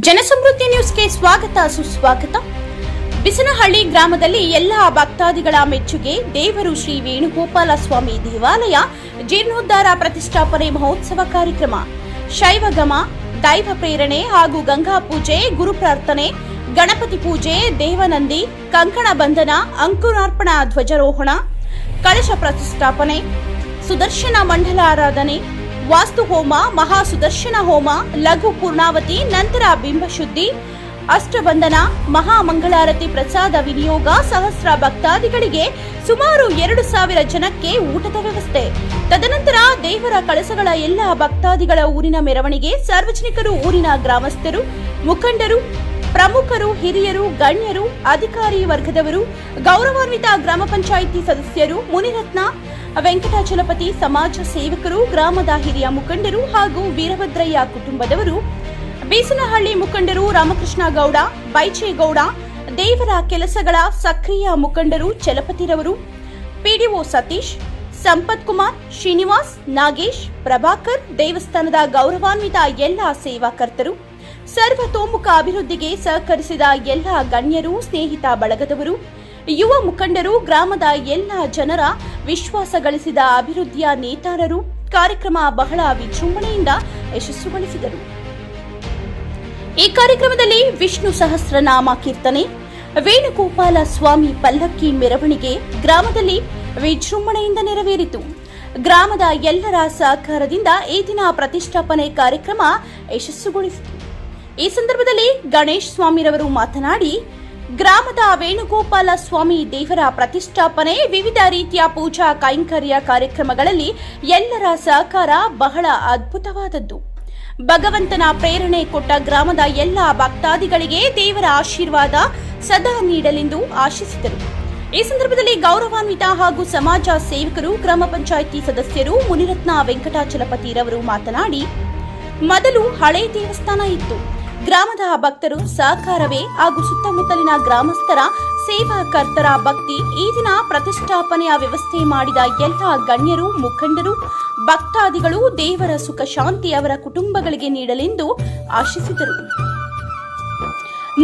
ಜನಸಮೃದ್ಧಿ ನ್ಯೂಸ್ಗೆ ಸ್ವಾಗತ ಸುಸ್ವಾಗತ. ಬಿಸನಹಳ್ಳಿ ಗ್ರಾಮದಲ್ಲಿ ಎಲ್ಲ ಭಕ್ತಾದಿಗಳ ಮೆಚ್ಚುಗೆ ದೇವರು ಶ್ರೀ ವೇಣುಗೋಪಾಲ ಸ್ವಾಮಿ ದೇವಾಲಯ ಜೀರ್ಣೋದ್ಧಾರ ಪ್ರತಿಷ್ಠಾಪನೆ ಮಹೋತ್ಸವ ಕಾರ್ಯಕ್ರಮ. ಶೈವಗಮ, ದೈವ ಪ್ರೇರಣೆ ಹಾಗೂ ಗಂಗಾ ಪೂಜೆ, ಗುರು ಪ್ರಾರ್ಥನೆ, ಗಣಪತಿ ಪೂಜೆ, ದೇವನಂದಿ, ಕಂಕಣ ಬಂಧನ, ಅಂಕುರಾರ್ಪಣಾ ಧ್ವಜಾರೋಹಣ, ಕಳಶ ಪ್ರತಿಷ್ಠಾಪನೆ, ಸುದರ್ಶನ ಮಂಡಲ ಆರಾಧನೆ, ವಾಸ್ತು ಹೋಮ, ಮಹಾ ಸುದರ್ಶನ ಹೋಮ, ಲಘು ಪೂರ್ಣಾವತಿ, ನಂತರ ಬಿಂಬಶುದ್ಧಿ, ಅಷ್ಟಬಂಧನ, ಮಹಾಮಂಗಳಾರತಿ ಪ್ರಸಾದ ವಿನಿಯೋಗ, ಸಹಸ್ರ ಭಕ್ತಾದಿಗಳಿಗೆ ಸುಮಾರು 2,000 ಜನಕ್ಕೆ ಊಟದ ವ್ಯವಸ್ಥೆ. ತದನಂತರ ದೇವರ ಕಳಸಗಳ ಎಲ್ಲ ಭಕ್ತಾದಿಗಳ ಊರಿನ ಮೆರವಣಿಗೆ. ಸಾರ್ವಜನಿಕರು, ಊರಿನ ಗ್ರಾಮಸ್ಥರು, ಮುಖಂಡರು, ಪ್ರಮುಖರು, ಹಿರಿಯರು, ಗಣ್ಯರು, ಅಧಿಕಾರಿ ವರ್ಗದವರು, ಗೌರವಾನ್ವಿತ ಗ್ರಾಮ ಪಂಚಾಯಿತಿ ಸದಸ್ಯರು, ಮುನಿರತ್ನ, ವೆಂಕಟಾಚಲಪತಿ ಸಮಾಜ ಸೇವಕರು, ಗ್ರಾಮದ ಹಿರಿಯ ಮುಖಂಡರು ಹಾಗೂ ವೀರಭದ್ರಯ್ಯ ಕುಟುಂಬದವರು, ಬೀಸನಹಳ್ಳಿ ಮುಖಂಡರು, ರಾಮಕೃಷ್ಣ ಗೌಡ, ಬೈಚೇಗೌಡ, ದೇವರ ಕೆಲಸಗಳ ಸಕ್ರಿಯ ಮುಖಂಡರು, ಚಲಪತಿರವರು, ಪಿಡಿಒ ಸತೀಶ್, ಸಂಪತ್ ಕುಮಾರ್, ಶ್ರೀನಿವಾಸ್, ನಾಗೇಶ್, ಪ್ರಭಾಕರ್, ದೇವಸ್ಥಾನದ ಗೌರವಾನ್ವಿತ ಎಲ್ಲ ಸೇವಾಕರ್ತರು, ಸರ್ವತೋಮುಖ ಅಭಿವೃದ್ಧಿಗೆ ಸಹಕರಿಸಿದ ಎಲ್ಲ ಗಣ್ಯರು, ಸ್ನೇಹಿತ ಬಳಗದವರು, ಯುವ ಮುಖಂಡರು, ಗ್ರಾಮದ ಎಲ್ಲ ಜನರ ವಿಶ್ವಾಸ ಗಳಿಸಿದ ಅಭಿವೃದ್ಧಿಯ ನೇತಾರರು ಕಾರ್ಯಕ್ರಮ ಬಹಳ ವಿಜೃಂಭಣೆಯಿಂದ ಯಶಸ್ಸುಗೊಳಿಸಿದರು. ಈ ಕಾರ್ಯಕ್ರಮದಲ್ಲಿ ವಿಷ್ಣು ಸಹಸ್ರನಾಮ ಕೀರ್ತನೆ, ವೇಣುಗೋಪಾಲ ಸ್ವಾಮಿ ಪಲ್ಲಕ್ಕಿ ಮೆರವಣಿಗೆ ಗ್ರಾಮದಲ್ಲಿ ವಿಜೃಂಭಣೆಯಿಂದ ನೆರವೇರಿತು. ಗ್ರಾಮದ ಎಲ್ಲರ ಸಹಕಾರದಿಂದ ಈ ದಿನ ಪ್ರತಿಷ್ಠಾಪನೆ ಕಾರ್ಯಕ್ರಮ ಯಶಸ್ಸುಗೊಳಿಸಿತು. ಈ ಸಂದರ್ಭದಲ್ಲಿ ಗಣೇಶ್ ಸ್ವಾಮಿರವರು ಮಾತನಾಡಿ, ಗ್ರಾಮದ ವೇಣುಗೋಪಾಲ ಸ್ವಾಮಿ ದೇವರ ಪ್ರತಿಷ್ಠಾಪನೆ, ವಿವಿಧ ರೀತಿಯ ಪೂಜಾ ಕೈಂಕರ್ಯ ಕಾರ್ಯಕ್ರಮಗಳಲ್ಲಿ ಎಲ್ಲರ ಸಹಕಾರ ಬಹಳ ಅದ್ಭುತವಾದದ್ದು. ಭಗವಂತನ ಪ್ರೇರಣೆ ಕೊಟ್ಟ ಗ್ರಾಮದ ಎಲ್ಲ ಭಕ್ತಾದಿಗಳಿಗೆ ದೇವರ ಆಶೀರ್ವಾದ ಸದಾ ನೀಡಲೆಂದು ಆಶಿಸಿದರು. ಈ ಸಂದರ್ಭದಲ್ಲಿ ಗೌರವಾನ್ವಿತ ಹಾಗೂ ಸಮಾಜ ಸೇವಕರು, ಗ್ರಾಮ ಪಂಚಾಯಿತಿ ಸದಸ್ಯರು, ಮುನಿರತ್ನ ವೆಂಕಟಾಚಲಪತಿರವರು ಮಾತನಾಡಿ, ಮೊದಲು ಹಳೆ ದೇವಸ್ಥಾನ ಇತ್ತು. ಗ್ರಾಮದ ಭಕ್ತರು ಸಹಕಾರವೇ ಹಾಗೂ ಸುತ್ತಮುತ್ತಲಿನ ಗ್ರಾಮಸ್ಥರ ಸೇವಾಕರ್ತರ ಭಕ್ತಿ ಈ ದಿನ ಪ್ರತಿಷ್ಠಾಪನೆಯ ವ್ಯವಸ್ಥೆ ಮಾಡಿದ ಎಲ್ಲ ಗಣ್ಯರು, ಮುಖಂಡರು, ಭಕ್ತಾದಿಗಳು ದೇವರ ಸುಖ ಶಾಂತಿ ಅವರ ಕುಟುಂಬಗಳಿಗೆ ನೀಡಲೆಂದು ಆಶಿಸಿದರು.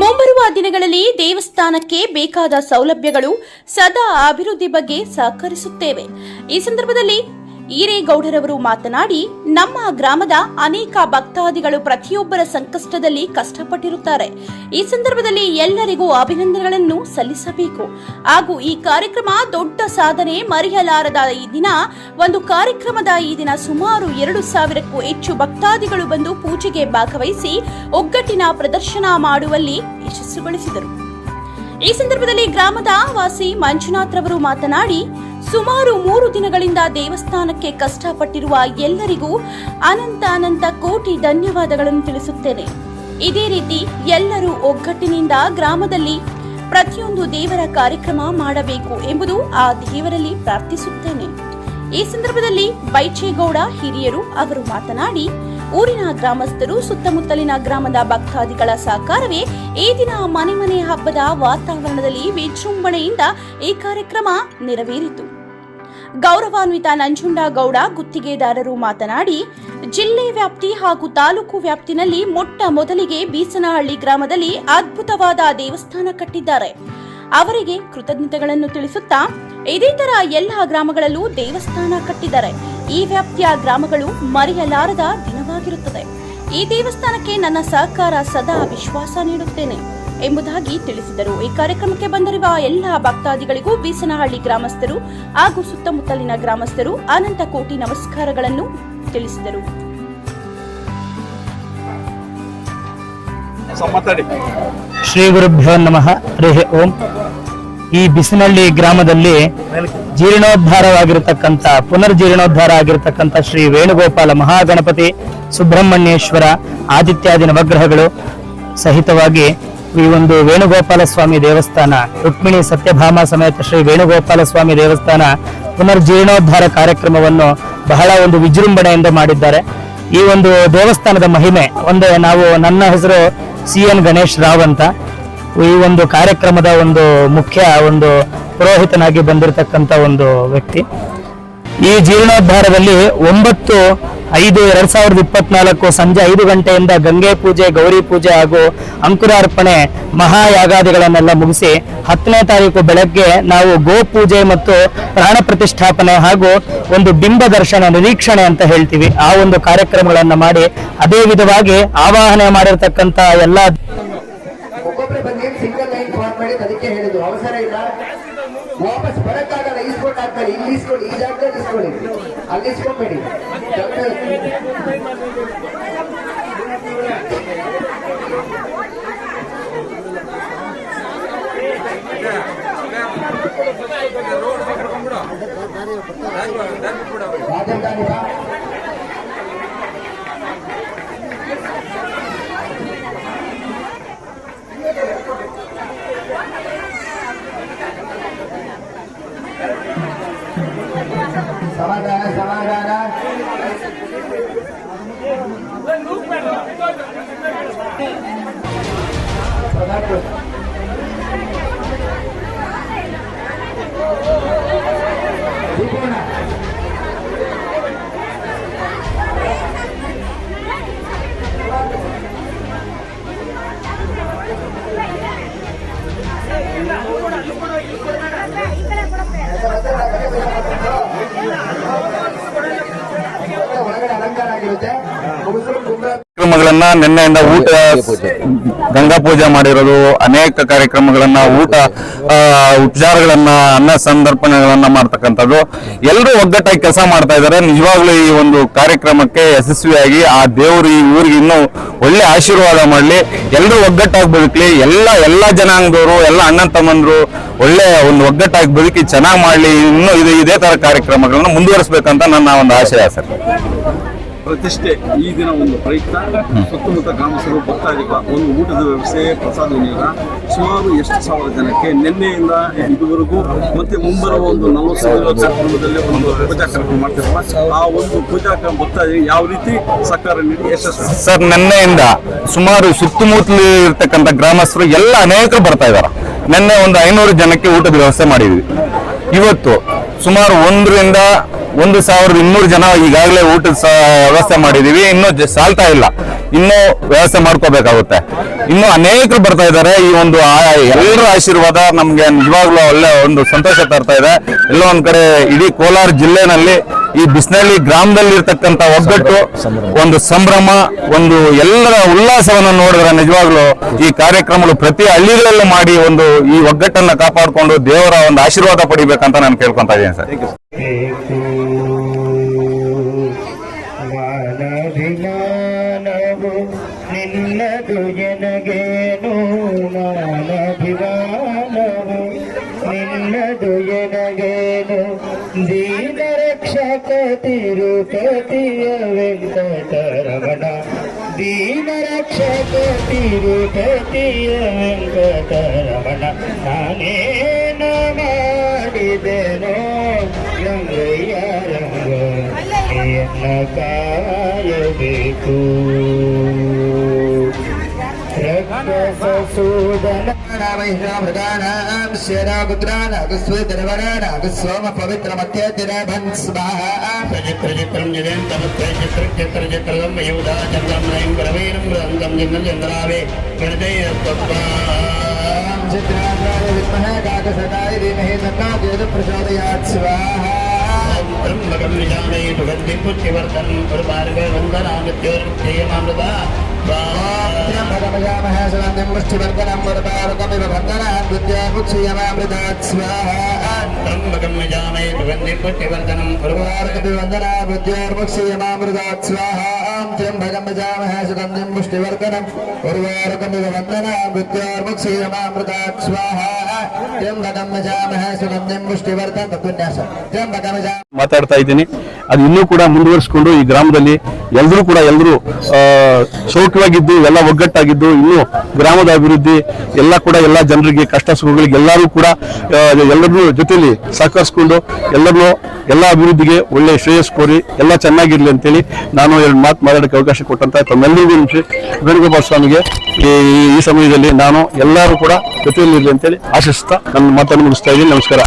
ಮುಂಬರುವ ದಿನಗಳಲ್ಲಿ ದೇವಸ್ಥಾನಕ್ಕೆ ಬೇಕಾದ ಸೌಲಭ್ಯಗಳು ಸದಾ ಅಭಿವೃದ್ಧಿ ಬಗ್ಗೆ ಸಹಕರಿಸುತ್ತೇವೆ. ಈ ಸಂದರ್ಭದಲ್ಲಿ ಈರೇಗೌಡರವರು ಮಾತನಾಡಿ, ನಮ್ಮ ಗ್ರಾಮದ ಅನೇಕ ಭಕ್ತಾದಿಗಳು ಪ್ರತಿಯೊಬ್ಬರ ಸಂಕಷ್ಟದಲ್ಲಿ ಕಷ್ಟಪಟ್ಟಿರುತ್ತಾರೆ. ಈ ಸಂದರ್ಭದಲ್ಲಿ ಎಲ್ಲರಿಗೂ ಅಭಿನಂದನೆಗಳನ್ನು ಸಲ್ಲಿಸಬೇಕು ಹಾಗೂ ಈ ಕಾರ್ಯಕ್ರಮ ದೊಡ್ಡ ಸಾಧನೆ, ಮರೆಯಲಾರದ ಈ ದಿನ. ಒಂದು ಕಾರ್ಯಕ್ರಮದ ಈ ದಿನ ಸುಮಾರು 2,000ಕ್ಕೂ ಹೆಚ್ಚು ಭಕ್ತಾದಿಗಳು ಬಂದು ಪೂಜೆಗೆ ಭಾಗವಹಿಸಿ ಒಗ್ಗಟ್ಟಿನ ಪ್ರದರ್ಶನ ಮಾಡುವಲ್ಲಿ ಯಶಸ್ಸುಗೊಳಿಸಿದರು. ಈ ಸಂದರ್ಭದಲ್ಲಿ ಗ್ರಾಮದ ವಾಸಿ ಮಂಜುನಾಥ್ ರವರು ಮಾತನಾಡಿ, ಸುಮಾರು 3 ದಿನಗಳಿಂದ ದೇವಸ್ಥಾನಕ್ಕೆ ಕಷ್ಟಪಟ್ಟಿರುವ ಎಲ್ಲರಿಗೂ ಅನಂತ ಕೋಟಿ ಧನ್ಯವಾದಗಳನ್ನು ತಿಳಿಸುತ್ತೇನೆ. ಇದೇ ರೀತಿ ಎಲ್ಲರೂ ಒಗ್ಗಟ್ಟಿನಿಂದ ಗ್ರಾಮದಲ್ಲಿ ಪ್ರತಿಯೊಂದು ದೇವರ ಕಾರ್ಯಕ್ರಮ ಮಾಡಬೇಕು ಎಂಬುದು ಆ ದೇವರಲ್ಲಿ ಪ್ರಾರ್ಥಿಸುತ್ತೇನೆ. ಈ ಸಂದರ್ಭದಲ್ಲಿ ಬೈಚೇಗೌಡ ಹಿರಿಯರು ಅವರು ಮಾತನಾಡಿ, ಊರಿನ ಗ್ರಾಮಸ್ಥರು, ಸುತ್ತಮುತ್ತಲಿನ ಗ್ರಾಮದ ಭಕ್ತಾದಿಗಳ ಸಹಕಾರವೇ ಈ ದಿನ ಮನೆ ಹಬ್ಬದ ವಾತಾವರಣದಲ್ಲಿ ವಿಜೃಂಭಣೆಯಿಂದ ಈ ಕಾರ್ಯಕ್ರಮ ನೆರವೇರಿತು. ಗೌರವಾನ್ವಿತ ನಂಜುಂಡಗೌಡ ಗುತ್ತಿಗೆದಾರರು ಮಾತನಾಡಿ, ಜಿಲ್ಲೆ ವ್ಯಾಪ್ತಿ ಹಾಗೂ ತಾಲೂಕು ವ್ಯಾಪ್ತಿನಲ್ಲಿ ಮೊಟ್ಟ ಮೊದಲಿಗೆ ಬೀಸನಹಳ್ಳಿ ಗ್ರಾಮದಲ್ಲಿ ಅದ್ಭುತವಾದ ದೇವಸ್ಥಾನ ಕಟ್ಟಿದ್ದಾರೆ. ಅವರಿಗೆ ಕೃತಜ್ಞತೆಗಳನ್ನು ತಿಳಿಸುತ್ತಾ, ಇದೇ ತರ ಎಲ್ಲ ಗ್ರಾಮಗಳಲ್ಲೂ ದೇವಸ್ಥಾನ ಕಟ್ಟಿದ್ದಾರೆ. ಈ ವ್ಯಾಪ್ತಿಯ ಗ್ರಾಮಗಳು ಮರೆಯಲಾರದ ದಿನವಾಗಿರುತ್ತದೆ. ಈ ದೇವಸ್ಥಾನಕ್ಕೆ ನನ್ನ ಸಹಕಾರ ಸದಾ ವಿಶ್ವಾಸ ನೀಡುತ್ತೇನೆ ಎಂಬುದಾಗಿ ತಿಳಿಸಿದರು. ಈ ಕಾರ್ಯಕ್ರಮಕ್ಕೆ ಬಂದಿರುವ ಎಲ್ಲ ಭಕ್ತಾದಿಗಳಿಗೂ ಬೀಸನಹಳ್ಳಿ ಗ್ರಾಮಸ್ಥರು ಹಾಗೂ ಸುತ್ತಮುತ್ತಲಿನ ಗ್ರಾಮಸ್ಥರು ಅನಂತ ಕೋಟಿ ನಮಸ್ಕಾರಗಳನ್ನು ತಿಳಿಸಿದರು. ಶ್ರೀ ಗುರುಭ್ಯೋ ನಮಃ. ಹರಿ ಓಂ. ಈ ಬಿಸನಹಳ್ಳಿ ಗ್ರಾಮದಲ್ಲಿ ಜೀರ್ಣೋದ್ಧಾರವಾಗಿರತಕ್ಕಂಥ, ಪುನರ್ಜೀರ್ಣೋದ್ಧಾರ ಆಗಿರತಕ್ಕಂಥ ಶ್ರೀ ವೇಣುಗೋಪಾಲ ಮಹಾಗಣಪತಿ, ಸುಬ್ರಹ್ಮಣ್ಯೇಶ್ವರ, ಆದಿತ್ಯಾದಿ ನವಗ್ರಹಗಳು ಸಹಿತವಾಗಿ ಈ ಒಂದು ವೇಣುಗೋಪಾಲ ಸ್ವಾಮಿ ದೇವಸ್ಥಾನ, ರುಕ್ಮಿಣಿ ಸತ್ಯಭಾಮ ಸಮೇತ ಶ್ರೀ ವೇಣುಗೋಪಾಲ ಸ್ವಾಮಿ ದೇವಸ್ಥಾನ ಪುನರ್ಜೀರ್ಣೋದ್ಧಾರ ಕಾರ್ಯಕ್ರಮವನ್ನು ಬಹಳ ಒಂದು ವಿಜೃಂಭಣೆಯಿಂದ ಮಾಡಿದ್ದಾರೆ. ಈ ಒಂದು ದೇವಸ್ಥಾನದ ಮಹಿಮೆ ಒಂದೇ. ನನ್ನ ಹೆಸರು CN ಗಣೇಶ್ ರಾವ್ ಅಂತ. ಈ ಒಂದು ಕಾರ್ಯಕ್ರಮದ ಒಂದು ಮುಖ್ಯ ಒಂದು ಪುರೋಹಿತನಾಗಿ ಬಂದಿರತಕ್ಕಂಥ ಒಂದು ವ್ಯಕ್ತಿ. ಈ ಜೀರ್ಣೋದ್ಧಾರದಲ್ಲಿ 9 5/2024 ಸಂಜೆ 5 ಗಂಟೆಯಿಂದ ಗಂಗೆ ಪೂಜೆ, ಗೌರಿ ಪೂಜೆ ಹಾಗೂ ಅಂಕುರಾರ್ಪಣೆ ಮಹಾಯಾಗಾದಿಗಳನ್ನೆಲ್ಲ ಮುಗಿಸಿ 10ನೇ ತಾರೀಕು ಬೆಳಗ್ಗೆ ನಾವು ಗೋ ಪೂಜೆ ಮತ್ತು ಪ್ರಾಣ ಪ್ರತಿಷ್ಠಾಪನೆ ಹಾಗೂ ಒಂದು ಬಿಂಬ ದರ್ಶನ ನಿರೀಕ್ಷಣೆ ಅಂತ ಹೇಳ್ತೀವಿ, ಆ ಒಂದು ಕಾರ್ಯಕ್ರಮಗಳನ್ನ ಮಾಡಿ ಅದೇ ವಿಧವಾಗಿ ಆವಾಹನೆ ಮಾಡಿರ್ತಕ್ಕಂಥ ಎಲ್ಲ ಒಬ್ಬೊಬ್ಬರೇ ಬಂದು ಸಿಂಗಲ್ ಲೈನ್ ಫಾರ್ಮ್ ಮಾಡಿ ಅದಕ್ಕೆ ಹೇಳಿದ್ರು ಅವಸರ ಇಲ್ಲ, ವಾಪಸ್ ಬರಕ್ಕಾಗಲ್ಲ, ಈಸ್ಕೊಂಡು ಹಾಕ್ತಾರೆ, ಇಲ್ಲಿ ಈಸ್ಕೊಳ್ಳಿ, ಈ ಜಾಗದಲ್ಲಿ ಈಸ್ಕೊಳ್ಳಿ, ಅಲ್ಲಿ ಇಸ್ಕೊಂಬೇಡಿ. ರಾಜಧಾನಿ ಬಾ. ಸಮಾಧಾನ ಸಮಾಧಾನ. ಒಳಗಡೆ ಅಲಂಕಾರ ಆಗಿರುತ್ತೆ. ಕಾರ್ಯಕ್ರಮಗಳನ್ನ ನಿನ್ನೆಯಿಂದ ಊಟ ಗಂಗಾ ಪೂಜೆ ಮಾಡಿರೋದು, ಅನೇಕ ಕಾರ್ಯಕ್ರಮಗಳನ್ನ ಉಪಚಾರಗಳನ್ನ ಅನ್ನ ಸಂದರ್ಪಣೆಗಳನ್ನ ಮಾಡ್ತಕ್ಕಂಥದ್ದು, ಎಲ್ಲರೂ ಒಗ್ಗಟ್ಟಾಗಿ ಕೆಲಸ ಮಾಡ್ತಾ ಇದ್ದಾರೆ. ನಿಜವಾಗ್ಲೂ ಈ ಒಂದು ಕಾರ್ಯಕ್ರಮಕ್ಕೆ ಯಶಸ್ವಿಯಾಗಿ ಆ ದೇವರು ಈ ಊರಿಗೆ ಇನ್ನೂ ಒಳ್ಳೆ ಆಶೀರ್ವಾದ ಮಾಡ್ಲಿ, ಎಲ್ಲರೂ ಒಗ್ಗಟ್ಟಾಗಿ ಬದುಕಲಿ, ಎಲ್ಲ ಜನಾಂಗದವರು, ಎಲ್ಲ ಅಣ್ಣ ತಮ್ಮಂದ್ರು ಒಳ್ಳೆ ಒಂದು ಒಗ್ಗಟ್ಟಾಗಿ ಬದುಕಿ ಚೆನ್ನಾಗಿ ಮಾಡ್ಲಿ. ಇನ್ನು ಇದೇ ತರ ಕಾರ್ಯಕ್ರಮಗಳನ್ನ ಮುಂದುವರಿಸಬೇಕಂತ ನನ್ನ ಒಂದು ಆಶಯ ಸರ್. ಪ್ರತಿಷ್ಠೆ ಈ ದಿನ ಒಂದು ಪ್ರಯುಕ್ತ ಸುತ್ತಮುತ್ತ ಗ್ರಾಮಸ್ಥರು ಭಕ್ತಾದಿಗಳ ಒಂದು ಊಟದ ವ್ಯವಸ್ಥೆ, ಪ್ರಸಾದ ವಿನಿಯೋಗ ಸುಮಾರು ಎಷ್ಟು ಸಾವಿರ ಜನಕ್ಕೆ ನಿನ್ನೆಯಿಂದ ಇದುವರೆಗೂ ಮತ್ತೆ ಮುಂಬರುವ ಒಂದು 40 ಕಾರ್ಯಕ್ರಮದಲ್ಲಿ ಒಂದು ಪೂಜಾ ಕಾರ್ಯಕ್ರಮ ಮಾಡ್ತಿರುವ ಆ ಒಂದು ಪೂಜಾ ಭಕ್ತಾದಿ ಯಾವ ರೀತಿ ಸಹಕಾರ ನೀಡಿ ಯಶಸ್ವಿ ಸರ್, ನಿನ್ನೆಯಿಂದ ಸುಮಾರು ಸುತ್ತಮುತ್ತಲು ಇರ್ತಕ್ಕಂಥ ಗ್ರಾಮಸ್ಥರು ಎಲ್ಲ ಅನೇಕರು ಬರ್ತಾ ಇದ್ದಾರೆ. ನಿನ್ನೆ ಒಂದು 500 ಜನಕ್ಕೆ ಊಟದ ವ್ಯವಸ್ಥೆ ಮಾಡಿದ್ವಿ. ಇವತ್ತು ಸುಮಾರು 1,200 ಜನ ಈಗಾಗಲೇ ಊಟದ ವ್ಯವಸ್ಥೆ ಮಾಡಿದೀವಿ. ಇನ್ನೂ ಸಾಲ್ತಾ ಇಲ್ಲ, ಇನ್ನೂ ವ್ಯವಸ್ಥೆ ಮಾಡ್ಕೋಬೇಕಾಗುತ್ತೆ. ಇನ್ನೂ ಅನೇಕರು ಬರ್ತಾ ಇದ್ದಾರೆ. ಈ ಒಂದು ಎಲ್ಲರ ಆಶೀರ್ವಾದ ನಮ್ಗೆ ನಿಜವಾಗ್ಲೂ ಒಳ್ಳೆ ಒಂದು ಸಂತೋಷ ತರ್ತಾ ಇದೆ. ಎಲ್ಲೋ ಒಂದ್ ಕಡೆ ಇಡೀ ಕೋಲಾರ ಜಿಲ್ಲೆನಲ್ಲಿ ಈ ಬಿಸ್ನಳ್ಳಿ ಗ್ರಾಮದಲ್ಲಿ ಇರ್ತಕ್ಕಂಥ ಒಗ್ಗಟ್ಟು, ಒಂದು ಸಂಭ್ರಮ, ಒಂದು ಎಲ್ಲರ ಉಲ್ಲಾಸವನ್ನು ನೋಡಿದ್ರೆ ನಿಜವಾಗ್ಲೂ ಈ ಕಾರ್ಯಕ್ರಮಗಳು ಪ್ರತಿ ಹಳ್ಳಿಗಳಲ್ಲೂ ಮಾಡಿ ಒಂದು ಈ ಒಗ್ಗಟ್ಟನ್ನ ಕಾಪಾಡಿಕೊಂಡು ದೇವರ ಒಂದು ಆಶೀರ್ವಾದ ಪಡಿಬೇಕಂತ ನಾನು ಕೇಳ್ಕೊಂತ ಇದ್ದೀನಿ ಸರ್. ಮಾನಭಿಮಾನವು ನಿನ್ನದು ಎನಗೇನು, ಮಾನಭಿಮಾನವು ನಿನ್ನದು ಎನಗೇನು, ದೀನ ರಕ್ಷಕ ತಿರುಪತಿಯ ವೆಂಕಟರಮಣ, ದೀನ ರಕ್ಷಕ ತಿರುಪತಿಯ ವೆಂಕಟರಮಣ, ನಾನೇನ ಮಾಡಿದೆನೋ ರಂಗಯ್ಯ ರಂಗ ಎನ್ನ ಕಾಯಬೇಕು. ರಕ್ತಸೂದನ ವೈಷ್ಣವೃಗಾನಾಂ ಶರಾಗುತ್ರಾನಾಗುಸ್ವಧರ್ವರಾನಾಗುಸ್ವಾಮ ಪವಿತ್ರ ಮಧ್ಯದಿನ ಭನ್ಸ್ವಾಹ ಪ್ರಜಿತ್ರಂ ಜಯಂತಮತ್ರಚಿತ್ರಚಿತ್ರಚಿತ್ರಂ ಮಯೂಢಾ ಚಂದ್ರಂ ನಯಂ ಗರವೀರಂ ರಂಗಂ ಜಿಂಗರಾವೇ ಗಣಜಯ ತ್ವಂ ಚಿತ್ರಾಂಗಾಯ ವಿದ್ಮಹೇ ಕಾಕಸದಾಯ ಧೀಮಹಿ ತನ್ನೋ ದೇವ ಪ್ರಚೋದಯಾತ್ ಸ್ವಾಹ. ब्रह्मकं निजामे सुगन्धिं पुष्टिवर्धनं उर्वारुकवन्दनामृत्योर्मुक्तेयमामृता त्र्यम्बकमजामहे सुगन्धिं पुष्टिवर्धनं उर्वारुकमिव वन्दनात् मृत्योर्मुक्तेयमामृतात् स्वाहा. त्र्यम्बकं निजामे सुगन्धिं पुष्टिवर्धनं उर्वारुकमिव वन्दनात् मृत्योर्मुक्तेयमामृतात् स्वाहा. त्र्यम्बकं निजामहे सुगन्धिं पुष्टिवर्धनं उर्वारुकमिव वन्दनात् मृत्योर्मुक्तेयमामृतात् स्वाहा. त्र्यम्बकं निजामहे सुगन्धिं पुष्टिवर्धनं तत्पुण्यास त्र्यम्बकं ಮಾತಾಡ್ತಾ ಇದ್ದೀನಿ. ಅದು ಇನ್ನೂ ಕೂಡ ಮುಂದುವರಿಸಿಕೊಂಡು ಈ ಗ್ರಾಮದಲ್ಲಿ ಎಲ್ಲರೂ ಸೌಖ್ಯವಾಗಿದ್ದು ಎಲ್ಲ ಒಗ್ಗಟ್ಟಾಗಿದ್ದು ಇನ್ನೂ ಗ್ರಾಮದ ಅಭಿವೃದ್ಧಿ ಎಲ್ಲ ಜನರಿಗೆ ಕಷ್ಟ ಸುಖಗಳಿಗೆ ಎಲ್ಲರೂ ಕೂಡ ಎಲ್ಲರನ್ನೂ ಜೊತೆಯಲ್ಲಿ ಸಹಕರಿಸಿಕೊಂಡು ಎಲ್ಲ ಅಭಿವೃದ್ಧಿಗೆ ಒಳ್ಳೆ ಶ್ರೇಯಸ್ ಕೋರಿ ಎಲ್ಲ ಚೆನ್ನಾಗಿರ್ಲಿ ಅಂತೇಳಿ ನಾನು 2 ಮಾತು ಮಾತಾಡೋಕ್ಕೆ ಅವಕಾಶ ಕೊಟ್ಟಂತ ತಮ್ಮೆಲ್ಲರಿಗೂ ವೇಣುಗೋಪಾಲ ಸ್ವಾಮಿಗೆ ಈ ಸಮಯದಲ್ಲಿ ನಾನು ಎಲ್ಲರೂ ಕೂಡ ಜೊತೆಯಲ್ಲಿರಲಿ ಅಂತೇಳಿ ಆಶಿಸ್ತಾ ನನ್ನ ಮಾತನ್ನು ಮುಗಿಸ್ತಾ ಇದ್ದೀನಿ. ನಮಸ್ಕಾರ.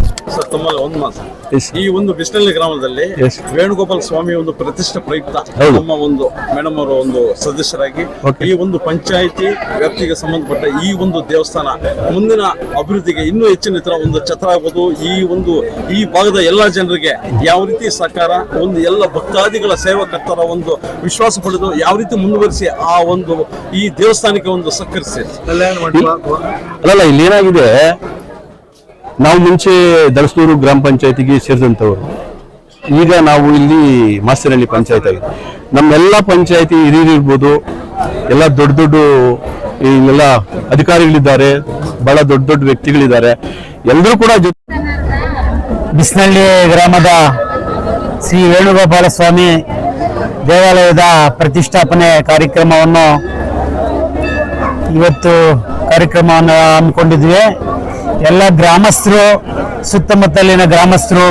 ಈ ಒಂದು ಬಿಸ್ನಳ್ಳಿ ಗ್ರಾಮದಲ್ಲಿ Yes. ವೇಣುಗೋಪಾಲ ಸ್ವಾಮಿ ಒಂದು ಪ್ರತಿಷ್ಠೆ ಪ್ರಯುಕ್ತ ಹೌದು. ನಮ್ಮ ಒಂದು ಮೇಡಮ್ ಅವರ ಒಂದು ಸದಸ್ಯರಾಗಿ Okay. ಈ ಒಂದು ಪಂಚಾಯಿತಿ ವ್ಯಾಪ್ತಿಗೆ ಸಂಬಂಧಪಟ್ಟ ಈ ಒಂದು ದೇವಸ್ಥಾನ ಮುಂದಿನ ಅಭಿವೃದ್ಧಿಗೆ ಇನ್ನೂ ಹೆಚ್ಚಿನ ತರ ಒಂದು ಛತ್ರ ಆಗ್ಬೋದು. ಈ ಭಾಗದ ಎಲ್ಲಾ ಜನರಿಗೆ ಯಾವ ರೀತಿ ಸಹಕಾರ, ಒಂದು ಎಲ್ಲ ಭಕ್ತಾದಿಗಳ ಸೇವಕರ್ತರ ಒಂದು ವಿಶ್ವಾಸ ಪಡೆದು ಯಾವ ರೀತಿ ಮುಂದುವರಿಸಿ ಆ ಒಂದು ಈ ದೇವಸ್ಥಾನಕ್ಕೆ ಒಂದು ಸಹಕರಿಸಿ. ಅಲ್ಲಲ್ಲ, ಇಲ್ಲಿ ಏನಾಗಿದೆ, ನಾವು ಮುಂಚೆ ದಳಸೂರು ಗ್ರಾಮ ಪಂಚಾಯತಿಗೆ ಸೇರಿದಂಥವ್ರು, ಈಗ ನಾವು ಇಲ್ಲಿ ಮಾಸ್ತರಹಳ್ಳಿ ಪಂಚಾಯತ್ ಆಗಿದೆ. ನಮ್ಮೆಲ್ಲ ಪಂಚಾಯತಿ ಹಿರಿಯರು ಇರ್ಬೋದು, ಎಲ್ಲ ದೊಡ್ಡ ದೊಡ್ಡ ಇಲ್ಲೆಲ್ಲ ಅಧಿಕಾರಿಗಳಿದ್ದಾರೆ, ಬಹಳ ದೊಡ್ಡ ದೊಡ್ಡ ವ್ಯಕ್ತಿಗಳಿದ್ದಾರೆ. ಎಲ್ಲರೂ ಕೂಡ ಬಿಸ್ನಳ್ಳಿ ಗ್ರಾಮದ ಶ್ರೀ ವೇಣುಗೋಪಾಲ ಸ್ವಾಮಿ ದೇವಾಲಯದ ಪ್ರತಿಷ್ಠಾಪನೆ ಕಾರ್ಯಕ್ರಮವನ್ನು ಇವತ್ತು ಹಮ್ಮಿಕೊಂಡಿದ್ವಿ. ಎಲ್ಲ ಗ್ರಾಮಸ್ಥರು, ಸುತ್ತಮುತ್ತಲಿನ ಗ್ರಾಮಸ್ಥರು,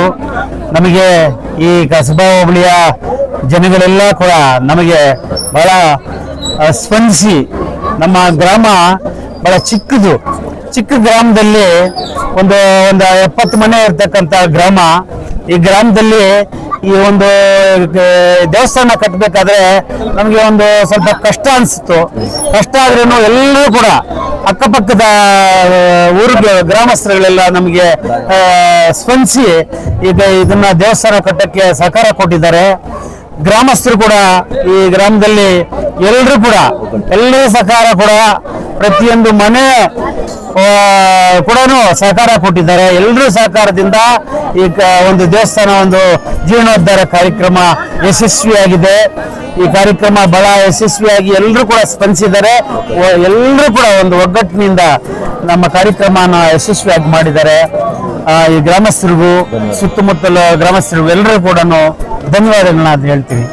ನಮಗೆ ಈ ಕಸಬಾ ಹೋಬಳಿಯ ಜನಗಳೆಲ್ಲ ಕೂಡ ನಮಗೆ ಬಹಳ ಸ್ಪಂದಿಸಿ, ನಮ್ಮ ಗ್ರಾಮ ಬಹಳ ಚಿಕ್ಕ ಗ್ರಾಮದಲ್ಲಿ ಒಂದು 70 ಮನೆ ಇರ್ತಕ್ಕಂಥ ಗ್ರಾಮ. ಈ ಗ್ರಾಮದಲ್ಲಿ ಈ ಒಂದು ದೇವಸ್ಥಾನ ಕಟ್ಟಬೇಕಾದ್ರೆ ನಮಗೆ ಒಂದು ಸ್ವಲ್ಪ ಕಷ್ಟ ಅನಿಸ್ತು. ಕಷ್ಟ ಆದ್ರೂ ಎಲ್ಲರೂ ಕೂಡ ಅಕ್ಕಪಕ್ಕದ ಊರಿಗೆ ಗ್ರಾಮಸ್ಥರುಗಳೆಲ್ಲ ನಮಗೆ ಸ್ಪಂದಿಸಿ ಈಗ ಇದನ್ನ ದೇವಸ್ಥಾನ ಕಟ್ಟಕ್ಕೆ ಸಹಕಾರ ಕೊಟ್ಟಿದ್ದಾರೆ. ಗ್ರಾಮಸ್ಥರು ಕೂಡ ಈ ಗ್ರಾಮದಲ್ಲಿ ಎಲ್ಲರೂ ಸಹಕಾರ ಕೂಡ ಪ್ರತಿಯೊಂದು ಮನೆ ಕೂಡ ಸಹಕಾರ ಕೊಟ್ಟಿದ್ದಾರೆ. ಎಲ್ಲರೂ ಸಹಕಾರದಿಂದ ಈ ಒಂದು ದೇವಸ್ಥಾನ ಒಂದು ಜೀರ್ಣೋದ್ಧಾರ ಕಾರ್ಯಕ್ರಮ ಯಶಸ್ವಿಯಾಗಿದೆ. ಈ ಕಾರ್ಯಕ್ರಮ ಬಹಳ ಯಶಸ್ವಿಯಾಗಿ ಎಲ್ಲರೂ ಕೂಡ ಸ್ಪಂದಿಸಿದ್ದಾರೆ. ಎಲ್ಲರೂ ಕೂಡ ಒಂದು ಒಗ್ಗಟ್ಟಿನಿಂದ ನಮ್ಮ ಕಾರ್ಯಕ್ರಮನ ಯಶಸ್ವಿಯಾಗಿ ಮಾಡಿದ್ದಾರೆ. ಈ ಗ್ರಾಮಸ್ಥರಿಗೂ ಸುತ್ತಮುತ್ತಲ ಗ್ರಾಮಸ್ಥರಿಗೂ ಎಲ್ಲರೂ ಕೂಡ ಧನ್ಯವಾದಗಳನ್ನ ಅಂತ ಹೇಳ್ತೀವಿ.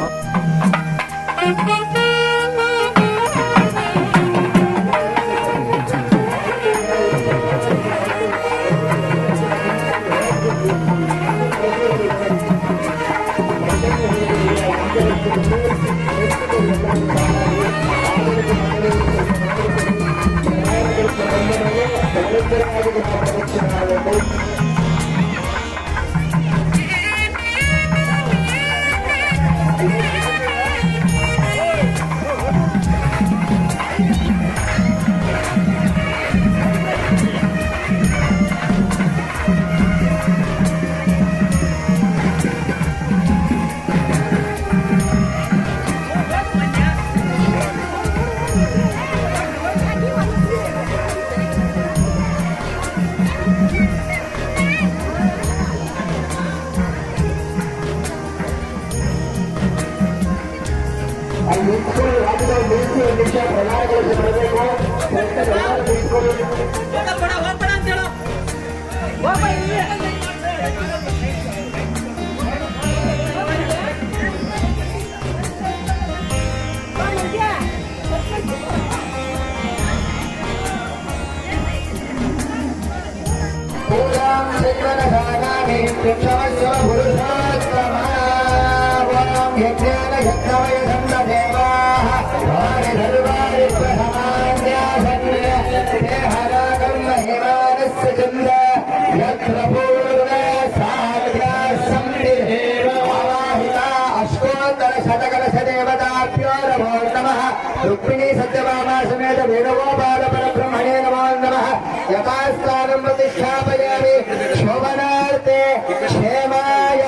रुक्मिणी सत्यभामा समेत वेणुगोपाल परब्रह्मणे नमो नमः। यथास्थानं प्रतिष्ठापयामि शोभनार्थे क्षेमाय